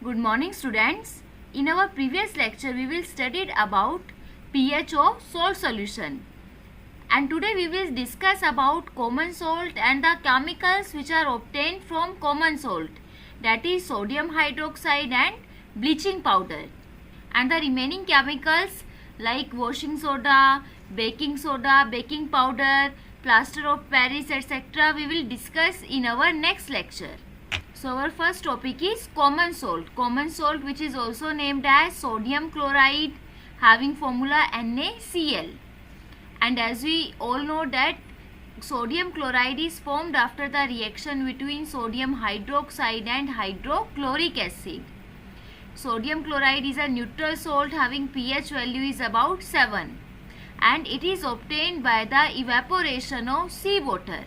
Good morning students. In our previous lecture we will studied about pH of salt solution, and today we will discuss about common salt and the chemicals which are obtained from common salt, that is sodium hydroxide and bleaching powder, and the remaining chemicals like washing soda, baking powder, plaster of Paris, etc. we will discuss in our next lecture. So our first topic is common salt. Common salt, which is also named as sodium chloride, having formula NaCl. And as we all know that sodium chloride is formed after the reaction between sodium hydroxide and hydrochloric acid. Sodium chloride is a neutral salt having pH value is about 7, and it is obtained by the evaporation of seawater.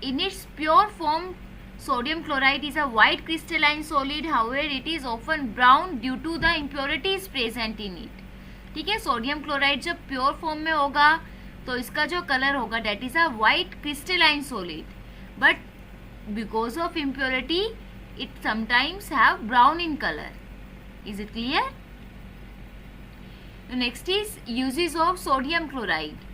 In its pure form, sodium chloride is a white crystalline solid, however it is often brown due to the impurities present in it. ठीक है, sodium chloride जब pure form में होगा तो इसका जो colour होगा that is a white crystalline solid, but because of impurity it sometimes have brown in color. Is it clear? The next is uses of sodium chloride.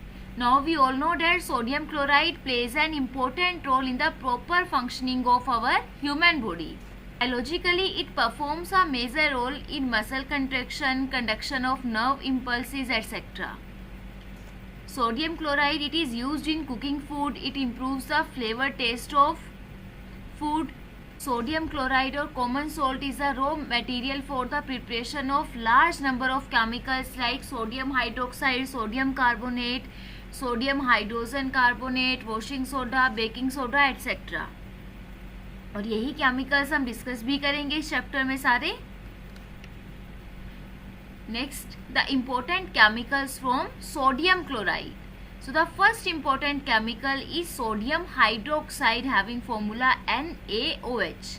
Now we all know that sodium chloride plays an important role in the proper functioning of our human body. Biologically, it performs a major role in muscle contraction, conduction of nerve impulses, etc. Sodium chloride, it is used in cooking food. It improves the flavor taste of food. Sodium chloride or common salt is a raw material for the preparation of large number of chemicals like sodium hydroxide, sodium carbonate, sodium hydrogen carbonate, washing soda, baking soda etcetera. और यही chemicals हम discuss भी करेंगे इस chapter में सारे. Next, the important chemicals from sodium chloride. So the first important chemical is sodium hydroxide having formula NaOH.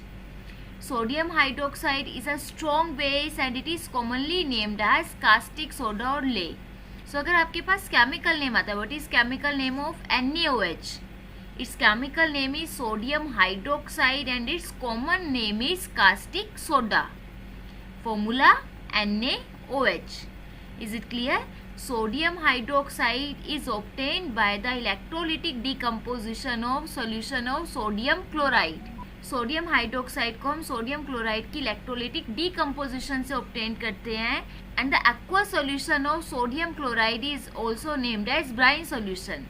Sodium hydroxide is a strong base and it is commonly named as caustic soda और lye. सो अगर आपके पास chemical name आता है, what is chemical name of NaOH? It's chemical name is sodium hydroxide and it's common name is caustic soda. Formula NaOH. Is it clear? Sodium hydroxide is obtained by the electrolytic decomposition of solution of sodium chloride. Sodium hydroxide को हम sodium chloride की electrolytic decomposition से obtain करते हैं, and the aqueous solution of sodium chloride is also named as brine solution.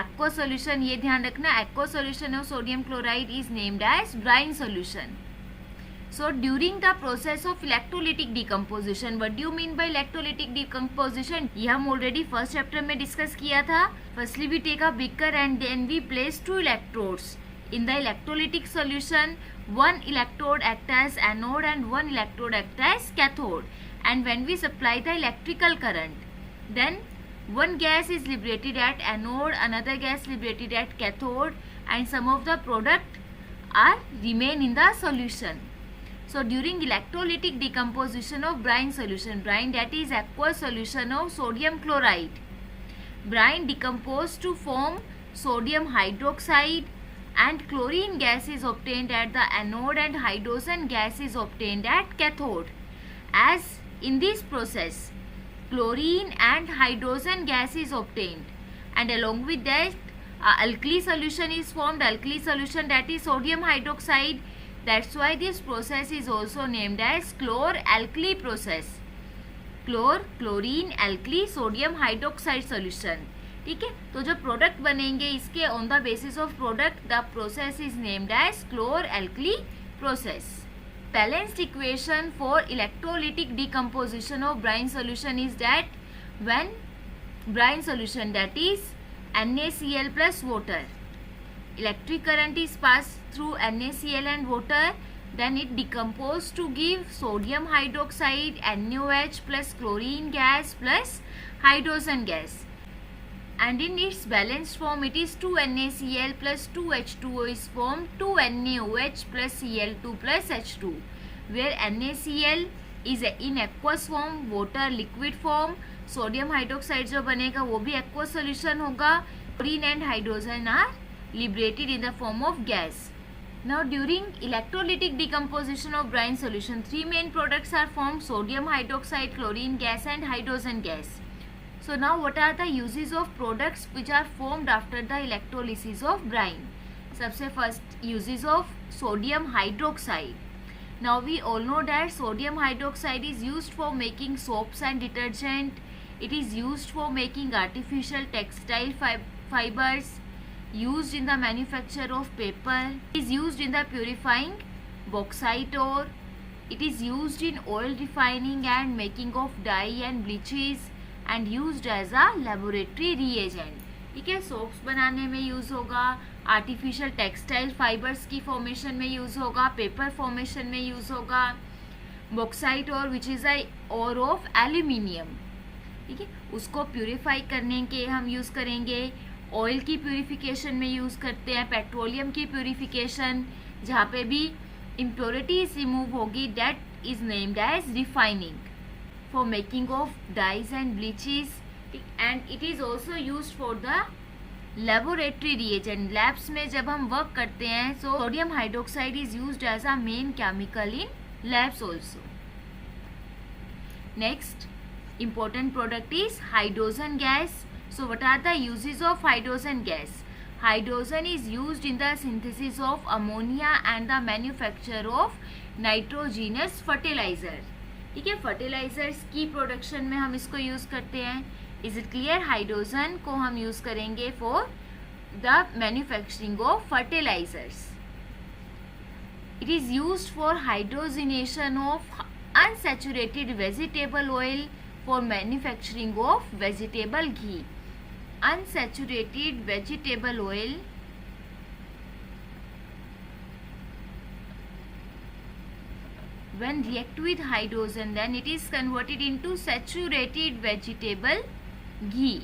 Aqueous solution, ये ध्यान रखना, aqueous solution of sodium chloride is named as brine solution. So during the process of electrolytic decomposition, what do you mean by electrolytic decomposition? ये हम already first chapter में discuss किया था. Firstly we take a beaker and then we place 2 electrodes. In the electrolytic solution, 1 electrode acts as anode and 1 electrode acts as cathode. And when we supply the electrical current, then one gas is liberated at anode, another gas liberated at cathode, and some of the product are remain in the solution. So during electrolytic decomposition of brine solution, brine that is aqueous solution of sodium chloride, brine decomposed to form sodium hydroxide, and chlorine gas is obtained at the anode and hydrogen gas is obtained at cathode. As in this process, chlorine and hydrogen gas is obtained, and along with that alkali solution is formed. Alkali solution that is sodium hydroxide. That's why this process is also named as chlor-alkali process. Chlorine, alkali, sodium hydroxide solution. ठीक है, तो जो product बनेंगे इसके on the basis of product the process is named as क्लोर-alkali process. Balanced equation for electrolytic decomposition of brine solution is that when brine solution that is NaCl plus water, electric current is passed through NaCl and water, then it decomposes to give sodium hydroxide, NaOH plus chlorine gas plus hydrogen gas, and in its balanced form it is 2 NaCl plus 2 H2O is formed, 2 NaOH plus Cl2 plus H2, where NaCl is in aqueous form, water liquid form, sodium hydroxide जो बनेगा वो भी aqueous solution होगा, chlorine and hydrogen are liberated in the form of gas. Now during electrolytic decomposition of brine solution, three main products are formed: sodium hydroxide, chlorine gas and hydrogen gas. So now what are the uses of products which are formed after the electrolysis of brine? सबसे first uses of sodium hydroxide. Now we all know that sodium hydroxide is used for making soaps and detergent. It is used for making artificial textile fibers, used in the manufacture of paper. It is used in the purifying bauxite ore. It is used in oil refining and making of dye and bleaches and used as a laboratory reagent. ठीक है, soaps बनाने में use होगा, artificial textile fibres की formation में use होगा, paper formation में use होगा, बॉक्साइट और which is a ore of aluminium. ठीक है, उसको प्यूरिफाई करने के हम यूज करेंगे. ऑयल की प्यूरिफिकेशन में यूज करते हैं, पेट्रोलियम की प्यूरिफिकेशन जहाँ पे भी इम्प्योरिटीज रिमूव होगी, that is named as refining. For making of dyes and bleaches, and it is also use for the laboratory reagent. Labs में जब हम वर्क करते हैं, so sodium hydroxide is used as a main chemical in labs also. Next important product is hydrogen gas. So what are the uses of hydrogen gas? Hydrogen is used in the synthesis of ammonia and the manufacture of nitrogenous fertilizer. ठीक है, fertilisers की production में हम इसको use करते हैं. Is it clear? Hydrogen को हम यूज करेंगे for the manufacturing of fertilizers. It is used for hydrogenation of unsaturated vegetable oil, for manufacturing of vegetable ghee. Unsaturated vegetable oil when react with hydrogen, then it is converted into saturated vegetable ghee.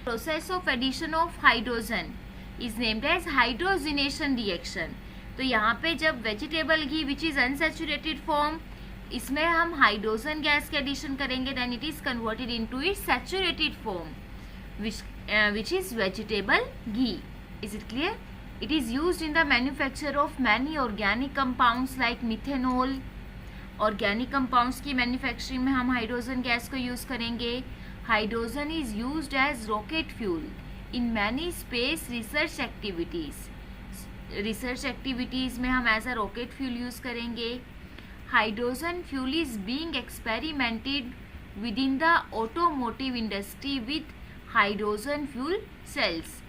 Process of addition of hydrogen is named as hydrogenation reaction. तो यहाँ पे जब vegetable ghee which is unsaturated form, इसमें हम hydrogen gas के addition करेंगे, then it is converted into its saturated form which is vegetable ghee. Is it clear? It is used in the manufacture of many organic compounds like methanol. Organic compounds की manufacturing में हम hydrogen gas को use करेंगे. Hydrogen is used as rocket fuel in many space research activities. Research activities में हम as a rocket fuel use करेंगे. Hydrogen fuel is being experimented with in the automotive industry with hydrogen fuel cells.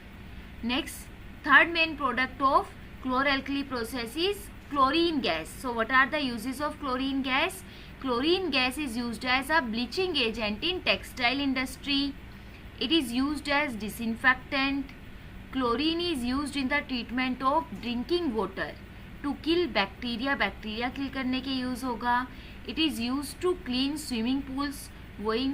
Next, third main product of chloralkali process is chlorine gas. So what are the uses of chlorine gas? Chlorine gas is used as a bleaching agent in textile industry. It is used as disinfectant. Chlorine is used in the treatment of drinking water to kill bacteria. Bacteria kill करने के use होगा. It is used to clean swimming pools. वही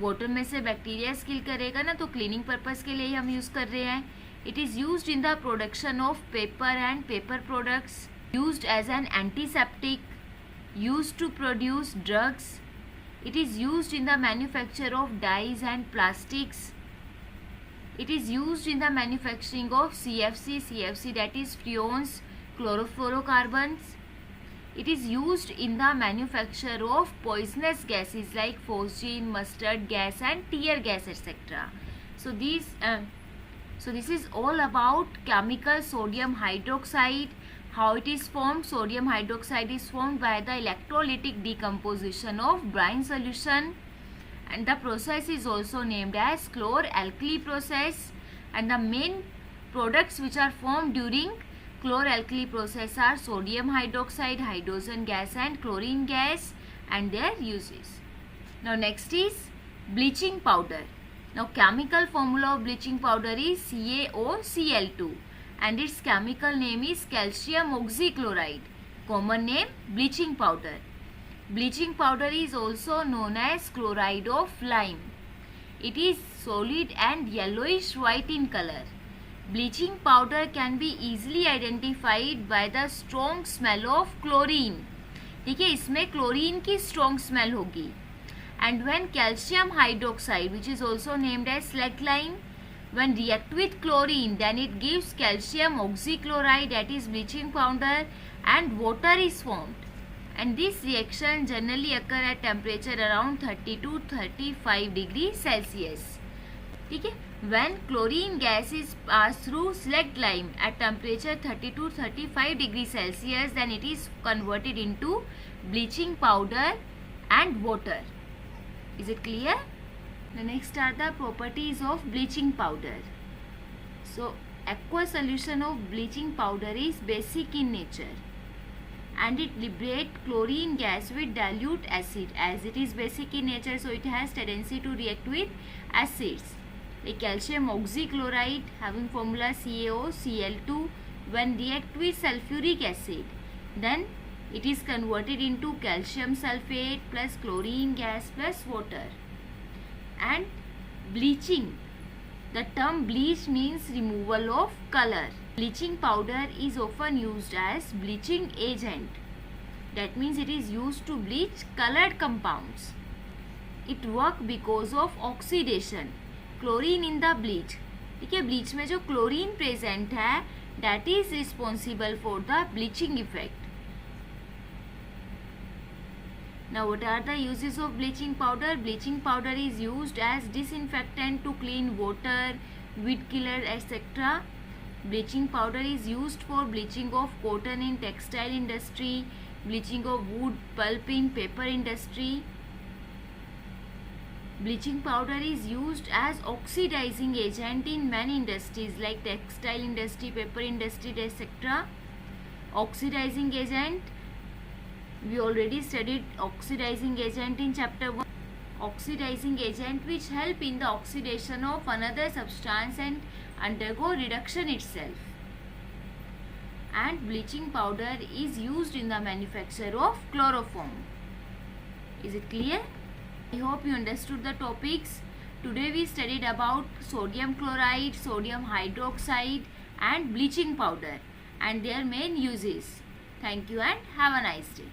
water में से bacteria kill करेगा ना, तो cleaning purpose के लिए हम use कर रहे हैं. It is used in the production of paper and paper products. Used as an antiseptic. Used to produce drugs. It is used in the manufacture of dyes and plastics. It is used in the manufacturing of CFC. CFC, that is freons, chlorofluorocarbons. It is used in the manufacture of poisonous gases like phosgene, mustard gas and tear gas, etc. So this is all about chemical sodium hydroxide. How it is formed? Sodium hydroxide is formed by the electrolytic decomposition of brine solution, and the process is also named as chlor-alkali process. And the main products which are formed during chlor-alkali process are sodium hydroxide, hydrogen gas and chlorine gas, and their uses. Now next is bleaching powder. Now chemical formula of bleaching powder is CaOCl2. And its chemical name is calcium oxychloride. Common name bleaching powder. Bleaching powder is also known as chloride of lime. It is solid and yellowish white in color. Bleaching powder can be easily identified by the strong smell of chlorine. ठीक है, इसमें chlorine की strong smell होगी. And when calcium hydroxide, which is also named as slag lime, When react with chlorine, then it gives calcium oxychloride, that is bleaching powder, and water is formed. And this reaction generally occur at temperature around 30 to 35 degrees Celsius. ठीक है. When chlorine gas is passed through select lime at temperature 30 to 35 degrees Celsius, then it is converted into bleaching powder and water. Is it clear? The next are the properties of bleaching powder. So, aqueous solution of bleaching powder is basic in nature, and it liberates chlorine gas with dilute acid. As it is basic in nature, so it has tendency to react with acids. Like calcium oxychloride having formula CaOCl2, when react with sulfuric acid, then it is converted into calcium sulfate plus chlorine gas plus water. And bleaching, the term bleach means removal of color. Bleaching powder is often used as bleaching agent. That means it is used to bleach colored compounds. It works because of oxidation. Chlorine in the bleach. ठीक है, bleach में जो chlorine present है that is responsible for the bleaching effect. Now what are the uses of bleaching powder? Bleaching powder is used as disinfectant to clean water, weed killer, etc. Bleaching powder is used for bleaching of cotton in textile industry, bleaching of wood pulp in paper industry. Bleaching powder is used as oxidizing agent in many industries like textile industry, paper industry, etc. Oxidizing agent, we already studied oxidizing agent in chapter 1. Oxidizing agent which help in the oxidation of another substance and undergo reduction itself. And bleaching powder is used in the manufacture of chloroform. Is it clear? I hope you understood the topics. Today we studied about sodium chloride, sodium hydroxide and bleaching powder and their main uses. Thank you and have a nice day.